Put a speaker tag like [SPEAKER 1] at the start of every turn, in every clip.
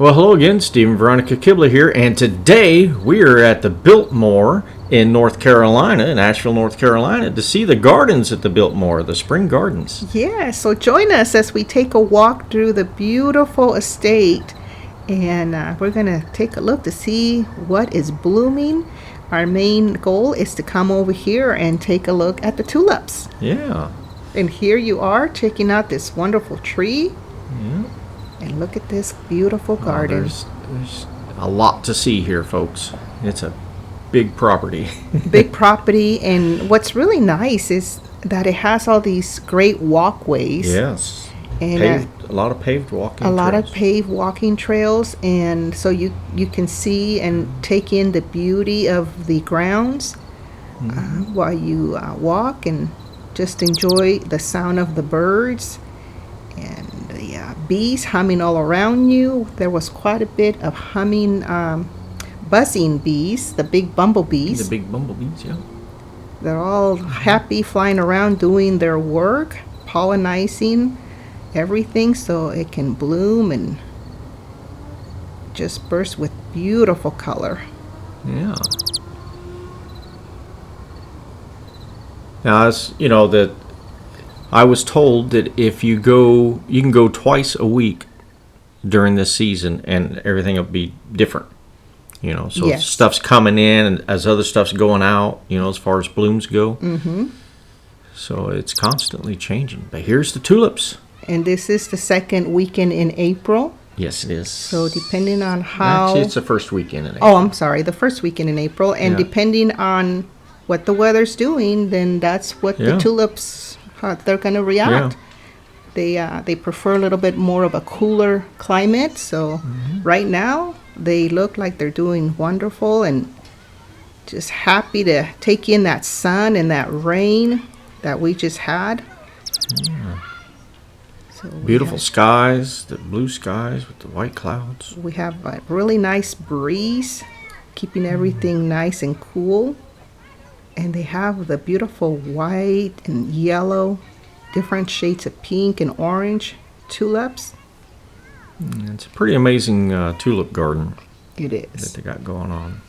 [SPEAKER 1] Well, hello again, Stephen Veronica Kibler here, and today we are at the Biltmore in North Carolina, in Asheville, North Carolina, to see the gardens at the Biltmore, the spring gardens.
[SPEAKER 2] Yeah, so join us as we take a walk through the beautiful estate, and we're going to take a look to see what is blooming. Our main goal is to come over here and take a look at the tulips.
[SPEAKER 1] Yeah.
[SPEAKER 2] And here you are checking out this wonderful tree.
[SPEAKER 1] Yeah.
[SPEAKER 2] And look at this beautiful garden.
[SPEAKER 1] There's a lot to see here, folks. It's a big property.
[SPEAKER 2] Big property, and what's really nice is that it has all these great walkways.
[SPEAKER 1] Yes.
[SPEAKER 2] And
[SPEAKER 1] a lot of paved walking trails.
[SPEAKER 2] A lot of paved walking trails, and so you can see and take in the beauty of the grounds while you walk and just enjoy the sound of the birds and the bees humming all around you. There was quite a bit of humming, buzzing bees, the big bumblebees.
[SPEAKER 1] The big bumblebees, yeah.
[SPEAKER 2] They're all happy flying around doing their work, pollinizing everything so it can bloom and just burst with beautiful color.
[SPEAKER 1] Yeah. Now, that I was told that if you can go twice a week during this season and everything will be different. So
[SPEAKER 2] Yes.
[SPEAKER 1] Stuff's coming in and as other stuff's going out, as far as blooms go.
[SPEAKER 2] Mm-hmm.
[SPEAKER 1] So it's constantly changing. But here's the tulips.
[SPEAKER 2] And this is the second weekend in April.
[SPEAKER 1] Yes, it is.
[SPEAKER 2] So depending on how...
[SPEAKER 1] Actually, it's the first weekend in April.
[SPEAKER 2] Oh, I'm sorry, the first weekend in April. And depending on what the weather's doing, then that's what the tulips, they're going to react. Yeah. They prefer a little bit more of a cooler climate. So right now, they look like they're doing wonderful and just happy to take in that sun and that rain that we just had.
[SPEAKER 1] Yeah.
[SPEAKER 2] So
[SPEAKER 1] Beautiful skies, the blue skies with the white clouds.
[SPEAKER 2] we have a really nice breeze, keeping everything nice and cool. And they have the beautiful white and yellow, different shades of pink and orange tulips.
[SPEAKER 1] It's a pretty amazing tulip garden
[SPEAKER 2] It
[SPEAKER 1] that
[SPEAKER 2] is.
[SPEAKER 1] they got going on.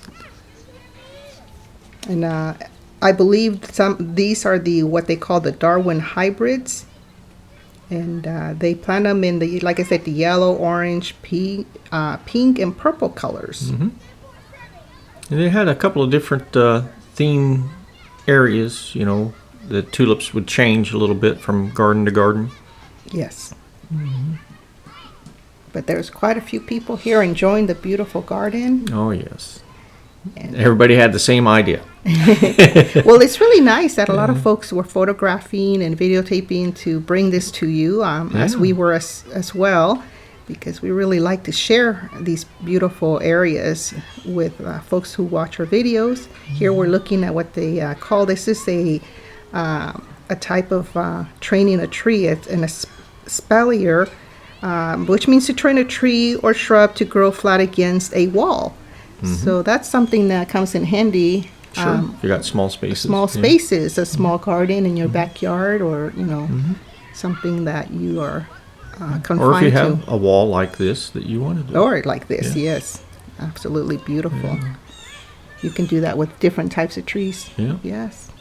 [SPEAKER 2] And I believe these are what they call the Darwin hybrids. And they plant them in like I said, the yellow, orange, pink and purple colors.
[SPEAKER 1] Mm-hmm. And they had a couple of different theme areas, the tulips would change a little bit from garden to garden.
[SPEAKER 2] Yes. Mm-hmm. But there's quite a few people here enjoying the beautiful garden.
[SPEAKER 1] Oh, yes.
[SPEAKER 2] And
[SPEAKER 1] Everybody had the same idea.
[SPEAKER 2] well, it's really nice that a lot of folks were photographing and videotaping to bring this to you, as we were as well, because we really like to share these beautiful areas with folks who watch our videos. Here we're looking at what they call, this is a type of training a tree. It's an espalier, which means to train a tree or shrub to grow flat against a wall. So that's something that comes in handy.
[SPEAKER 1] Sure. If you got small spaces.
[SPEAKER 2] A small garden in your backyard, or something that you are confined to.
[SPEAKER 1] Or if you have a wall like this that you want to do.
[SPEAKER 2] Or like this, yes. Absolutely beautiful.
[SPEAKER 1] Yeah.
[SPEAKER 2] You can do that with different types of trees.
[SPEAKER 1] Yeah.
[SPEAKER 2] Yes.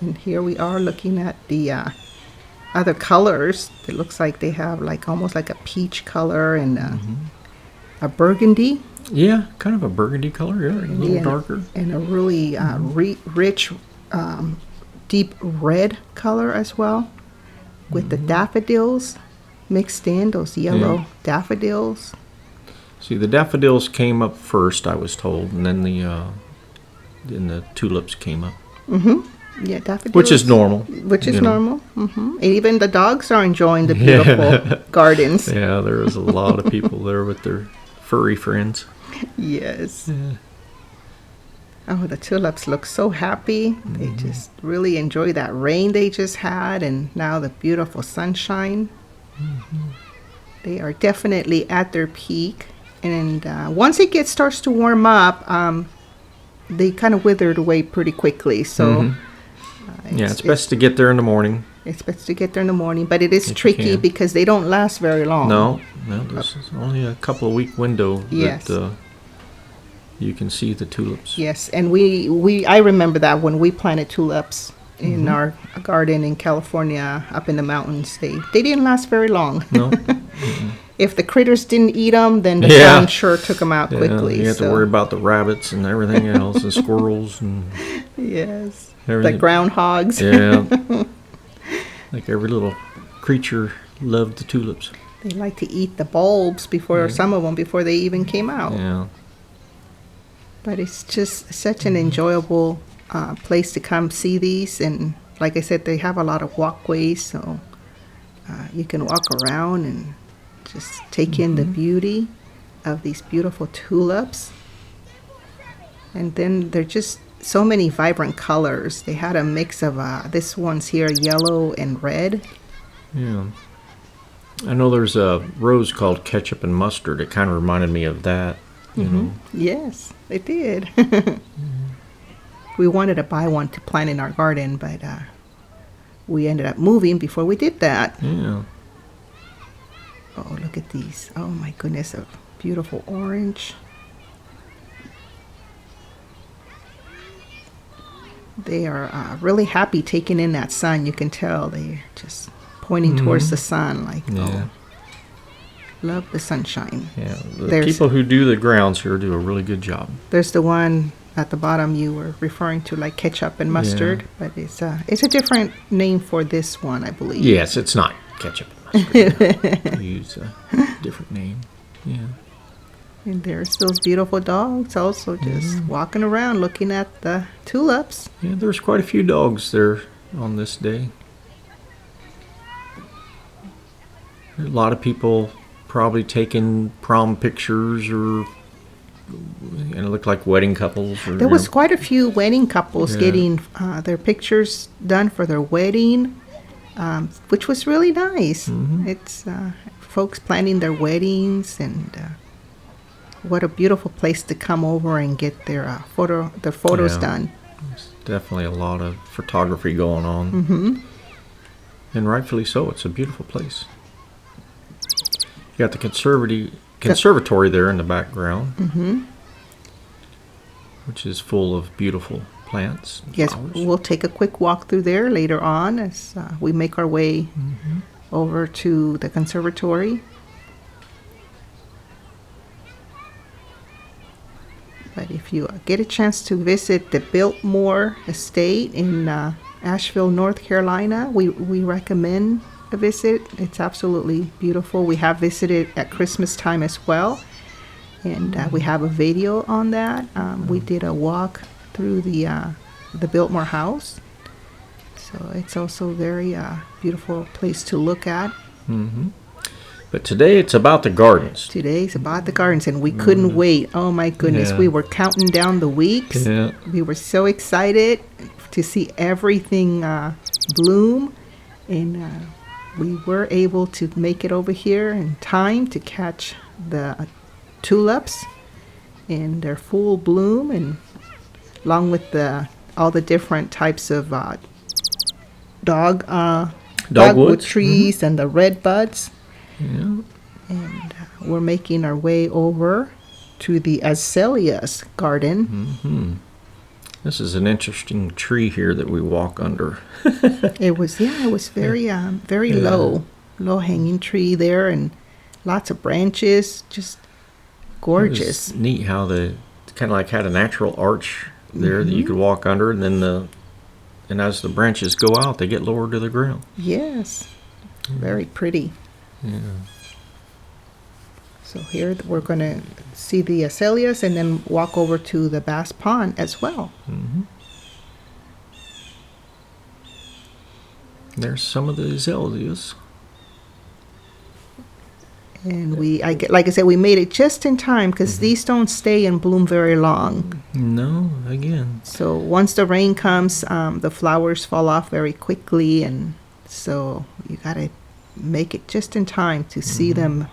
[SPEAKER 2] And here we are looking at the other colors. It looks like they have almost like a peach color and a burgundy.
[SPEAKER 1] Yeah, kind of a burgundy color, a little darker.
[SPEAKER 2] And a really rich, deep red color as well, with the daffodils mixed in, those yellow daffodils.
[SPEAKER 1] See, the daffodils came up first, I was told, and then the tulips came up.
[SPEAKER 2] Mm-hmm. Yeah, daffodils.
[SPEAKER 1] Which is normal.
[SPEAKER 2] Which is normal. Mm-hmm. And even the dogs are enjoying the beautiful gardens.
[SPEAKER 1] Yeah, there was a lot of people there with their furry friends.
[SPEAKER 2] Yes.
[SPEAKER 1] Yeah.
[SPEAKER 2] Oh, the tulips look so happy. They just really enjoy that rain they just had, and now the beautiful sunshine. They are definitely at their peak. And once it starts to warm up, they kind of withered away pretty quickly. So
[SPEAKER 1] it's best to get there in the morning.
[SPEAKER 2] It's best to get there in the morning, but it is
[SPEAKER 1] If you
[SPEAKER 2] tricky
[SPEAKER 1] can.
[SPEAKER 2] because they don't last very long.
[SPEAKER 1] No, this is only a couple of week window
[SPEAKER 2] Yes.
[SPEAKER 1] that you can see the tulips.
[SPEAKER 2] Yes, and I remember that when we planted tulips in our garden in California, up in the mountains, they didn't last very long.
[SPEAKER 1] No,
[SPEAKER 2] If the critters didn't eat them, then the
[SPEAKER 1] Yeah.
[SPEAKER 2] sun sure took them out quickly.
[SPEAKER 1] You have to
[SPEAKER 2] so-
[SPEAKER 1] worry about the rabbits and everything else, and squirrels and
[SPEAKER 2] Yes,
[SPEAKER 1] everything.
[SPEAKER 2] the groundhogs.
[SPEAKER 1] Yeah, like every little creature loved the tulips.
[SPEAKER 2] They like to eat the bulbs before some of them before they even came out.
[SPEAKER 1] Yeah,
[SPEAKER 2] But it's just such an enjoyable place to come see these, and like I said, they have a lot of walkways, so you can walk around and just take in the beauty of these beautiful tulips. And then they're just so many vibrant colors. They had a mix of this one's here yellow and red.
[SPEAKER 1] yeah. I know there's a rose called ketchup and mustard. It kind of reminded me of that. You know.
[SPEAKER 2] Yes, it did. We wanted to buy one to plant in our garden, but we ended up moving before we did that.
[SPEAKER 1] Yeah.
[SPEAKER 2] Oh, look at these. Oh, my goodness, a beautiful orange. They are really happy taking in that sun. You can tell they're just pointing towards the sun like,
[SPEAKER 1] Yeah.
[SPEAKER 2] oh, love the sunshine.
[SPEAKER 1] Yeah. The
[SPEAKER 2] There's-
[SPEAKER 1] people who do the grounds here do a really good job.
[SPEAKER 2] There's the one at the bottom you were referring to, like ketchup and mustard, but it's a different name for this one, I believe.
[SPEAKER 1] Yes, it's not ketchup and mustard. They use a different name. Yeah.
[SPEAKER 2] And there's those beautiful dogs also just walking around looking at the tulips.
[SPEAKER 1] Yeah, there's quite a few dogs there on this day. A lot of people probably taking prom pictures, or and it looked like wedding couples. Or,
[SPEAKER 2] There was quite a few wedding couples
[SPEAKER 1] Yeah.
[SPEAKER 2] getting their pictures done for their wedding, which was really nice. It's folks planning their weddings, and what a beautiful place to come over and get their photos
[SPEAKER 1] Yeah.
[SPEAKER 2] done.
[SPEAKER 1] There's definitely a lot of photography going on. And rightfully so. It's a beautiful place. You got the conservatory there in the background, which is full of beautiful plants. And
[SPEAKER 2] Yes,
[SPEAKER 1] flowers.
[SPEAKER 2] we'll take a quick walk through there later on as we make our way over to the conservatory. But if you get a chance to visit the Biltmore estate in Asheville, North Carolina, we recommend a visit. It's absolutely beautiful. We have visited at Christmas time as well, and we have a video on that. We did a walk through the Biltmore house, so it's also a very beautiful place to look at.
[SPEAKER 1] But today it's about the gardens.
[SPEAKER 2] Today's about the gardens, and we couldn't wait. Oh my goodness,
[SPEAKER 1] Yeah.
[SPEAKER 2] we were counting down the weeks.
[SPEAKER 1] Yeah.
[SPEAKER 2] We were so excited to see everything bloom, and we were able to make it over here in time to catch the tulips in their full bloom, and along with all the different types of dogwood trees and the red buds.
[SPEAKER 1] Yeah.
[SPEAKER 2] And we're making our way over to the azaleas garden.
[SPEAKER 1] This is an interesting tree here that we walk under.
[SPEAKER 2] It was very low hanging tree there, and lots of branches, just gorgeous.
[SPEAKER 1] It was neat how the kind of like had a natural arch there that you could walk under, and then and as the branches go out, they get lowered to the ground.
[SPEAKER 2] Yes, very pretty.
[SPEAKER 1] Yeah.
[SPEAKER 2] So here we're going to see the azaleas and then walk over to the Bass Pond as well.
[SPEAKER 1] There's some of the azaleas.
[SPEAKER 2] And like I said, we made it just in time because these don't stay in bloom very long.
[SPEAKER 1] No, again.
[SPEAKER 2] So once the rain comes, the flowers fall off very quickly, and so you got to make it just in time to see them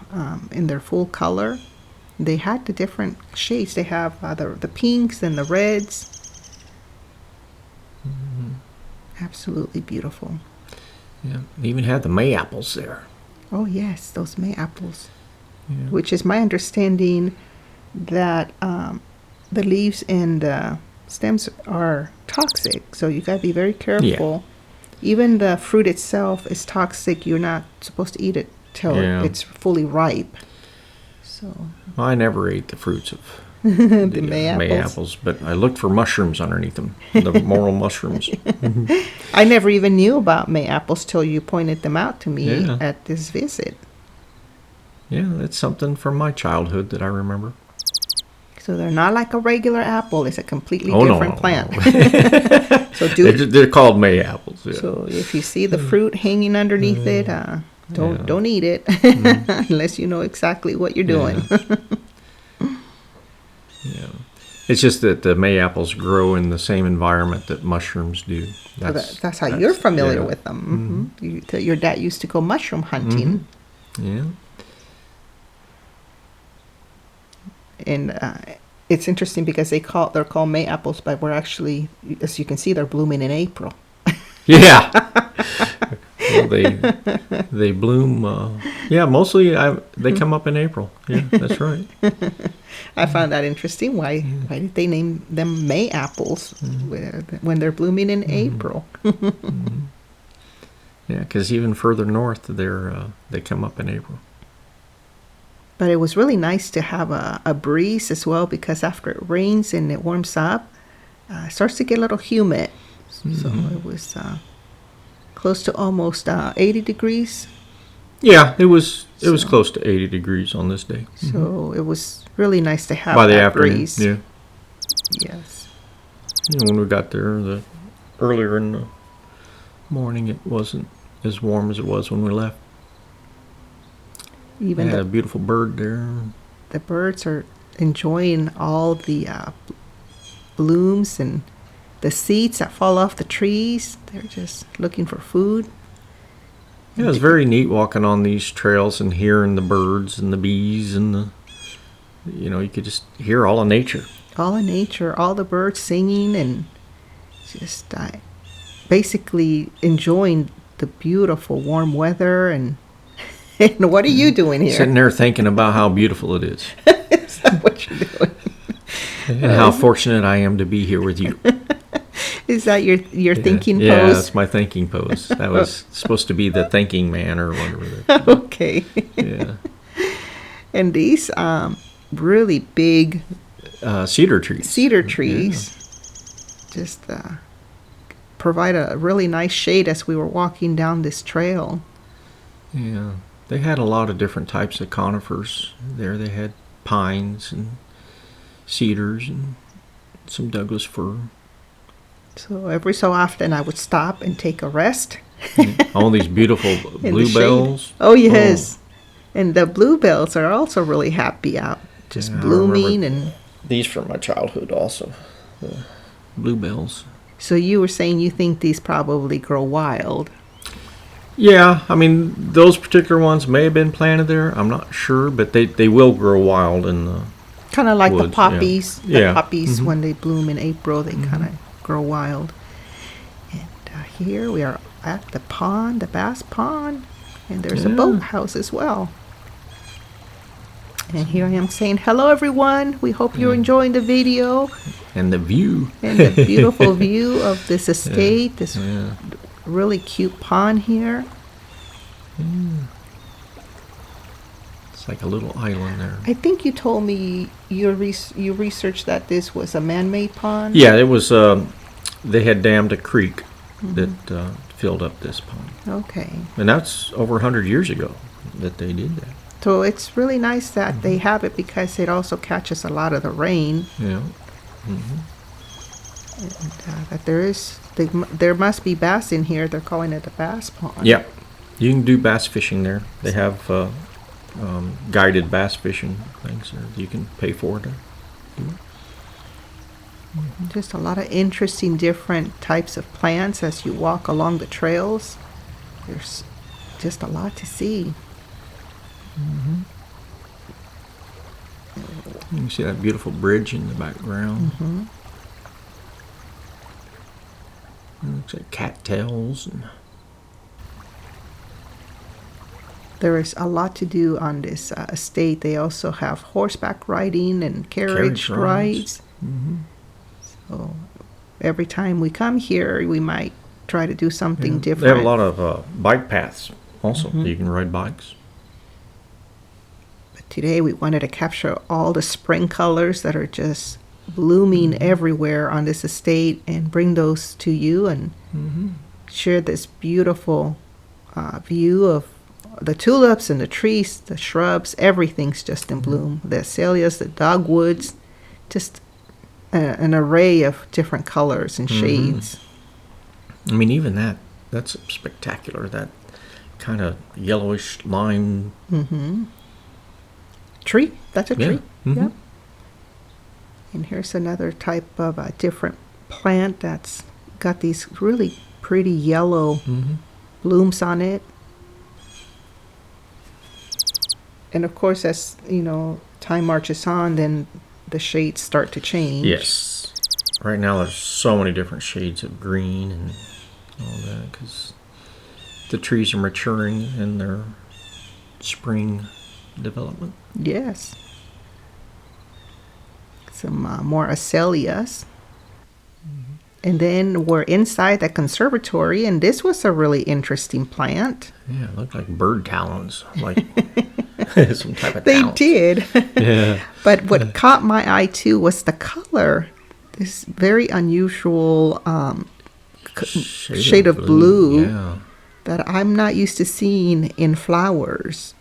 [SPEAKER 2] in their full color. They had the different shades. They have the pinks and the reds. Absolutely beautiful.
[SPEAKER 1] Yeah, they even had the May apples there.
[SPEAKER 2] Oh yes, those May apples.
[SPEAKER 1] Yeah.
[SPEAKER 2] Which is my understanding that the leaves and the stems are toxic, so you got to be very careful. Even the fruit itself is toxic. You're not supposed to eat it till it's fully ripe. So
[SPEAKER 1] I never ate the fruits of
[SPEAKER 2] the May
[SPEAKER 1] apples, but I looked for mushrooms underneath them, the morel mushrooms.
[SPEAKER 2] I never even knew about May apples till you pointed them out to me at this visit.
[SPEAKER 1] Yeah, that's something from my childhood that I remember.
[SPEAKER 2] So they're not like a regular apple. It's a completely different plant.
[SPEAKER 1] No. So they're called May apples. Yeah.
[SPEAKER 2] So if you see the fruit hanging underneath it, don't eat it unless you know exactly what you're doing.
[SPEAKER 1] Yeah. It's just that the May apples grow in the same environment that mushrooms do.
[SPEAKER 2] That's how you're familiar with them. Mm-hmm. Your dad used to go mushroom hunting.
[SPEAKER 1] Mm-hmm. Yeah.
[SPEAKER 2] And it's interesting because they're called May apples, but we're actually, as you can see, they're blooming in April.
[SPEAKER 1] Yeah. Well, they bloom. Mostly they come up in April. Yeah, that's right.
[SPEAKER 2] I found that interesting. Why did they name them May apples when they're blooming in April?
[SPEAKER 1] Yeah, because even further north, they come up in April.
[SPEAKER 2] But it was really nice to have a breeze as well, because after it rains and it warms up, it starts to get a little humid. So it was close to almost 80 degrees.
[SPEAKER 1] Yeah, it was close to 80 degrees on this day.
[SPEAKER 2] So it was really nice to have
[SPEAKER 1] by the
[SPEAKER 2] that
[SPEAKER 1] afternoon.
[SPEAKER 2] breeze.
[SPEAKER 1] Yeah.
[SPEAKER 2] Yes.
[SPEAKER 1] When we got there, earlier in the morning, it wasn't as warm as it was when we left.
[SPEAKER 2] Even
[SPEAKER 1] had a beautiful bird there.
[SPEAKER 2] The birds are enjoying all the blooms and the seeds that fall off the trees. They're just looking for food.
[SPEAKER 1] Yeah, it's very neat walking on these trails and hearing the birds and the bees and you could just hear all of nature.
[SPEAKER 2] All of nature, all the birds singing and just basically enjoying the beautiful warm weather. And what are you doing here?
[SPEAKER 1] Sitting there thinking about how beautiful it is.
[SPEAKER 2] Is that what you're doing?
[SPEAKER 1] And how fortunate I am to be here with you.
[SPEAKER 2] Is that your thinking pose?
[SPEAKER 1] Yeah, that's my thinking pose. That was supposed to be the thinking man or whatever.
[SPEAKER 2] Okay.
[SPEAKER 1] Yeah.
[SPEAKER 2] And these really big
[SPEAKER 1] cedar trees.
[SPEAKER 2] Just provide a really nice shade as we were walking down this trail.
[SPEAKER 1] Yeah. They had a lot of different types of conifers there. They had pines and cedars and some Douglas fir.
[SPEAKER 2] So every so often I would stop and take a rest.
[SPEAKER 1] All these beautiful bluebells.
[SPEAKER 2] Oh, yes. Oh. And the bluebells are also really happy out, just blooming. And
[SPEAKER 1] these from my childhood also, the bluebells.
[SPEAKER 2] So you were saying you think these probably grow wild.
[SPEAKER 1] Yeah, I mean, those particular ones may have been planted there. I'm not sure, but they will grow wild in the
[SPEAKER 2] kind of like
[SPEAKER 1] woods,
[SPEAKER 2] the poppies.
[SPEAKER 1] Yeah.
[SPEAKER 2] The poppies, when they bloom in April, they kind of grow wild. And here we are at the pond, the Bass Pond, and there's a boathouse as well. And here I am saying, hello everyone, we hope you're enjoying the video.
[SPEAKER 1] And the view.
[SPEAKER 2] And the beautiful view of this estate, this really cute pond here.
[SPEAKER 1] It's like a little island there.
[SPEAKER 2] I think you told me you researched that this was a man-made pond.
[SPEAKER 1] Yeah, it was. They had dammed a creek that filled up this pond.
[SPEAKER 2] Okay.
[SPEAKER 1] And that's over 100 years ago that they did that.
[SPEAKER 2] So it's really nice that they have it because it also catches a lot of the rain.
[SPEAKER 1] Yeah.
[SPEAKER 2] And that there must be bass in here. They're calling it a bass pond.
[SPEAKER 1] Yeah. You can do bass fishing there. They have guided bass fishing things there. You can pay for it.
[SPEAKER 2] Just a lot of interesting different types of plants as you walk along the trails. There's just a lot to see.
[SPEAKER 1] You can see that beautiful bridge in the background. It looks like cattails. And
[SPEAKER 2] there is a lot to do on this estate. They also have horseback riding and carriage rides.
[SPEAKER 1] Mm-hmm.
[SPEAKER 2] So every time we come here, we might try to do something different.
[SPEAKER 1] They have a lot of bike paths also. You can ride bikes.
[SPEAKER 2] But today we wanted to capture all the spring colors that are just blooming everywhere on this estate and bring those to you and share this beautiful view of the tulips and the trees, the shrubs. Everything's just in bloom. The azaleas, the dogwoods, just an array of different colors and shades.
[SPEAKER 1] I mean, even that's spectacular. That kind of yellowish lime
[SPEAKER 2] tree. That's a tree.
[SPEAKER 1] Mm-hmm.
[SPEAKER 2] Yeah. And here's another type of a different plant that's got these really pretty yellow blooms on it. And of course, as time marches on, then the shades start to change.
[SPEAKER 1] Yes. Right now, there's so many different shades of green and all that because the trees are maturing in their spring development.
[SPEAKER 2] Yes. Some more azaleas. And then we're inside the conservatory, and this was a really interesting plant.
[SPEAKER 1] Yeah, it looked like bird talons, like some type of
[SPEAKER 2] They
[SPEAKER 1] talons.
[SPEAKER 2] did.
[SPEAKER 1] Yeah.
[SPEAKER 2] But what caught my eye too was the color. This very unusual shade of blue that I'm not used to seeing in flowers.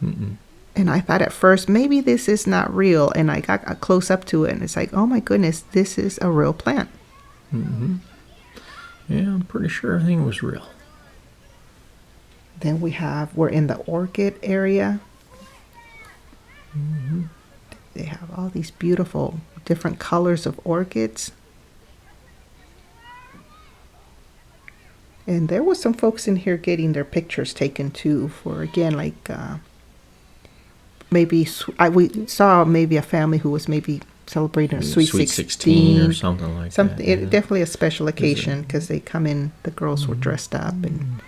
[SPEAKER 2] And I thought at first, maybe this is not real. And I got close up to it, and it's like, oh my goodness, this is a real plant.
[SPEAKER 1] Yeah, I'm pretty sure everything was real.
[SPEAKER 2] Then we're in the orchid area. They have all these beautiful different colors of orchids. And there was some folks in here getting their pictures taken too for, again, like we saw maybe a family who was maybe celebrating a sweet 16
[SPEAKER 1] or something like that.
[SPEAKER 2] It definitely a special occasion because they come in, the girls were dressed up and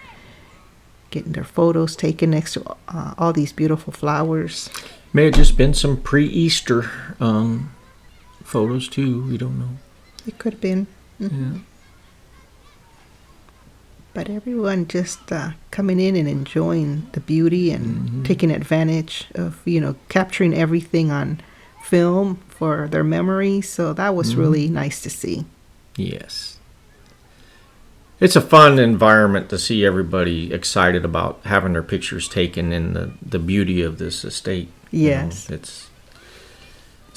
[SPEAKER 2] getting their photos taken next to all these beautiful flowers.
[SPEAKER 1] May have just been some pre-Easter photos too. We don't know.
[SPEAKER 2] It could have been.
[SPEAKER 1] Yeah.
[SPEAKER 2] But everyone just coming in and enjoying the beauty and taking advantage of, capturing everything on film for their memories. So that was really nice to see.
[SPEAKER 1] Yes. It's a fun environment to see everybody excited about having their pictures taken in the beauty of this estate.
[SPEAKER 2] Yes.
[SPEAKER 1] It's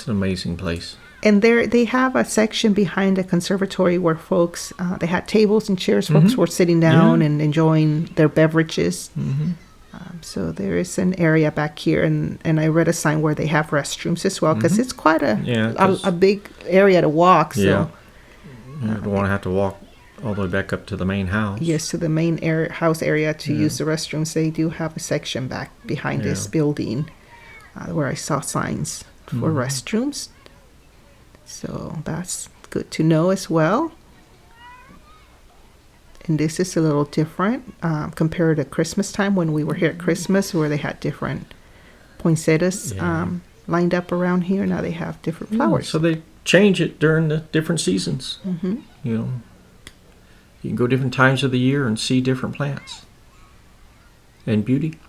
[SPEAKER 1] an amazing place.
[SPEAKER 2] And they have a section behind the conservatory where folks, they had tables and chairs. Folks were sitting down and enjoying their beverages. So there is an area back here, and I read a sign where they have restrooms as well, because it's quite a big area to walk. So
[SPEAKER 1] you don't want to have to walk all the way back up to the main house.
[SPEAKER 2] Yes, to the main house area to use the restrooms. They do have a section back behind this building where I saw signs for restrooms. So that's good to know as well. And this is a little different compared to Christmas time when we were here at Christmas, where they had different poinsettias lined up around here. Now they have different flowers.
[SPEAKER 1] So they change it during the different seasons. You can go different times of the year and see different plants and beauty.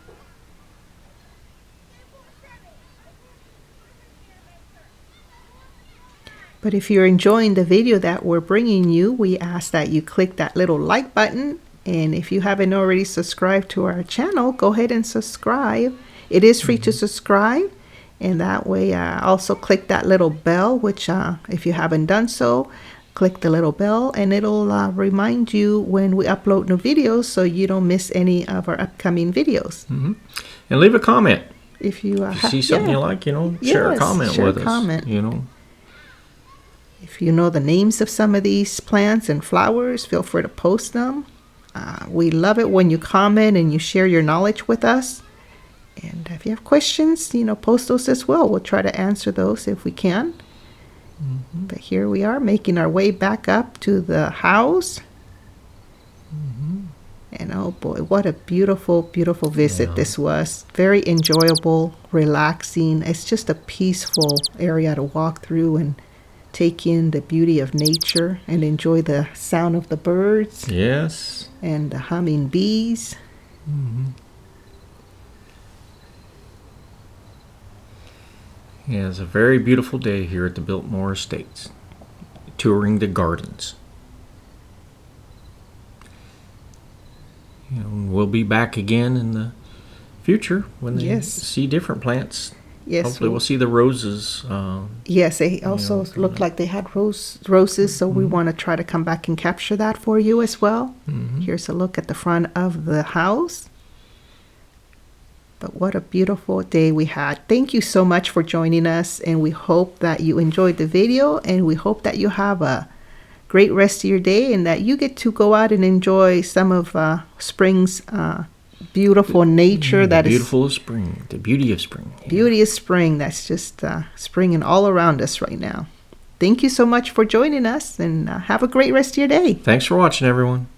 [SPEAKER 2] But if you're enjoying the video that we're bringing you, we ask that you click that little like button. And if you haven't already subscribed to our channel, go ahead and subscribe. It is free to subscribe. And that way, also click that little bell, which if you haven't done so, click the little bell and it'll remind you when we upload new videos so you don't miss any of our upcoming videos.
[SPEAKER 1] And leave a comment.
[SPEAKER 2] If you
[SPEAKER 1] see something you like, share a comment with us.
[SPEAKER 2] If you know the names of some of these plants and flowers, feel free to post them. We love it when you comment and you share your knowledge with us. And if you have questions, post those as well. We'll try to answer those if we can. But here we are making our way back up to the house. And oh boy, what a beautiful, beautiful visit
[SPEAKER 1] Yeah.
[SPEAKER 2] this was. Very enjoyable, relaxing. It's just a peaceful area to walk through and take in the beauty of nature and enjoy the sound of the birds
[SPEAKER 1] Yes.
[SPEAKER 2] and the humming bees.
[SPEAKER 1] Yeah, it's a very beautiful day here at the Biltmore Estates, touring the gardens. We'll be back again in the future when they
[SPEAKER 2] Yes.
[SPEAKER 1] see different plants.
[SPEAKER 2] Yes,
[SPEAKER 1] Hopefully we'll see the roses.
[SPEAKER 2] yes, they also looked like they had roses, so we want to try to come back and capture that for you as well. Here's a look at the front of the house. But what a beautiful day we had. Thank you so much for joining us, and we hope that you enjoyed the video, and we hope that you have a great rest of your day and that you get to go out and enjoy some of spring's beautiful nature.
[SPEAKER 1] The
[SPEAKER 2] That is
[SPEAKER 1] beautiful of spring, the beauty of spring.
[SPEAKER 2] beauty of spring. That's just springing all around us right now. Thank you so much for joining us, and have a great rest of your day.
[SPEAKER 1] Thanks for watching, everyone.